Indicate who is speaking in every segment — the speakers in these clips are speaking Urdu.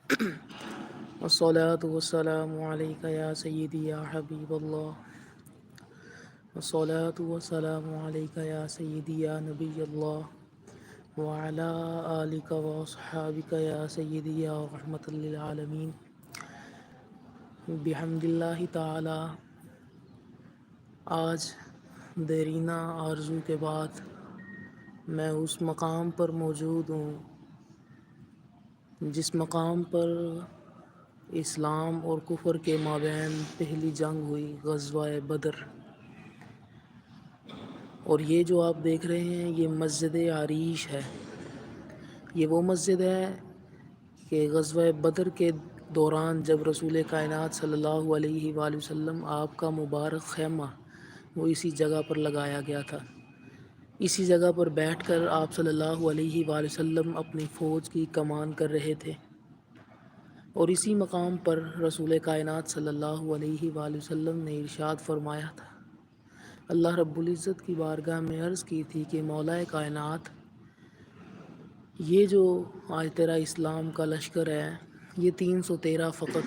Speaker 1: والصلاة والسلام عليك يا سيدي يا حبيب الله. والصلاة والسلام عليك يا سيدي يا نبي الله، وعلى آلك وأصحابك يا سيدي يا رحمة للعالمين. بحمد اللہ تعالی آج دیرینہ آرزو کے بعد میں اس مقام پر موجود ہوں جس مقام پر اسلام اور کفر کے مابین پہلی جنگ ہوئی، غزوہ بدر. اور یہ جو آپ دیکھ رہے ہیں یہ مسجد عریش ہے. یہ وہ مسجد ہے کہ غزوہ بدر کے دوران جب رسول کائنات صلی اللہ علیہ وآلہ وسلم آپ کا مبارک خیمہ وہ اسی جگہ پر لگایا گیا تھا. اسی جگہ پر بیٹھ کر آپ صلی اللہ علیہ وآلہ وسلم اپنی فوج کی کمان کر رہے تھے، اور اسی مقام پر رسول کائنات صلی اللہ علیہ وآلہ وسلم نے ارشاد فرمایا تھا. اللہ رب العزت کی بارگاہ میں عرض کی تھی کہ مولا کائنات، یہ جو آج تیرا اسلام کا لشکر ہے یہ 313 فقط،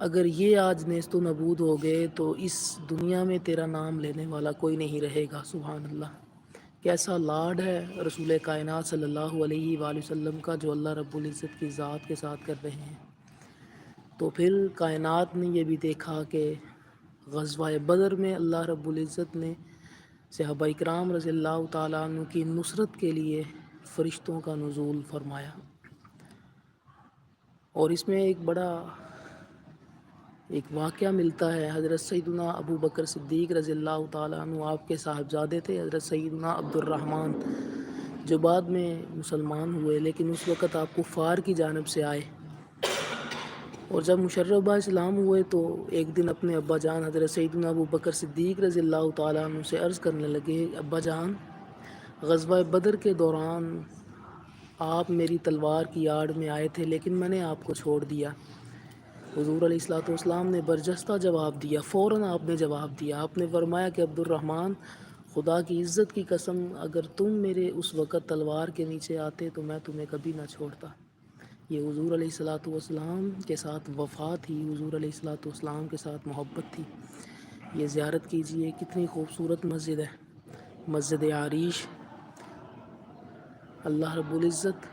Speaker 1: اگر یہ آج نیست و نبود ہو گئے تو اس دنیا میں تیرا نام لینے والا کوئی نہیں رہے گا. سبحان اللہ، کیسا لاڈ ہے رسول کائنات صلی اللہ علیہ وآلہ وسلم کا جو اللہ رب العزت کی ذات کے ساتھ کر رہے ہیں. تو پھر کائنات نے یہ بھی دیکھا کہ غزوہ بدر میں اللہ رب العزت نے صحابہ اکرام رضی اللہ تعالیٰ عنہ کی نصرت کے لیے فرشتوں کا نزول فرمایا. اور اس میں ایک واقعہ ملتا ہے. حضرت سیدنا ابو بکر صدیق رضی اللہ تعالیٰ عنہ آپ کے صاحبزادے تھے، حضرت سیدنا عبد الرحمن، جو بعد میں مسلمان ہوئے، لیکن اس وقت آپ کفار کی جانب سے آئے. اور جب مشربہ اسلام ہوئے تو ایک دن اپنے ابا جان حضرت سیدنا ابو بکر صدیق رضی اللہ تعالیٰ عنہ سے عرض کرنے لگے، ابا جان، غزوہ بدر کے دوران آپ میری تلوار کی آڑ میں آئے تھے لیکن میں نے آپ کو چھوڑ دیا. حضور علیہ الصلوۃ والسلام نے برجستہ جواب دیا، فوراً آپ نے جواب دیا. آپ نے فرمایا کہ عبد الرحمن، خدا کی عزت کی قسم، اگر تم میرے اس وقت تلوار کے نیچے آتے تو میں تمہیں کبھی نہ چھوڑتا. یہ حضور علیہ الصلوۃ والسلام کے ساتھ وفا تھی، حضور علیہ الصلوۃ والسلام کے ساتھ محبت تھی. یہ زیارت کیجئے، کتنی خوبصورت مسجد ہے، مسجد عریش. اللہ رب العزت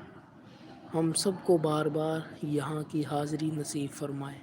Speaker 1: ہم سب کو بار بار یہاں کی حاضری نصیب فرمائے.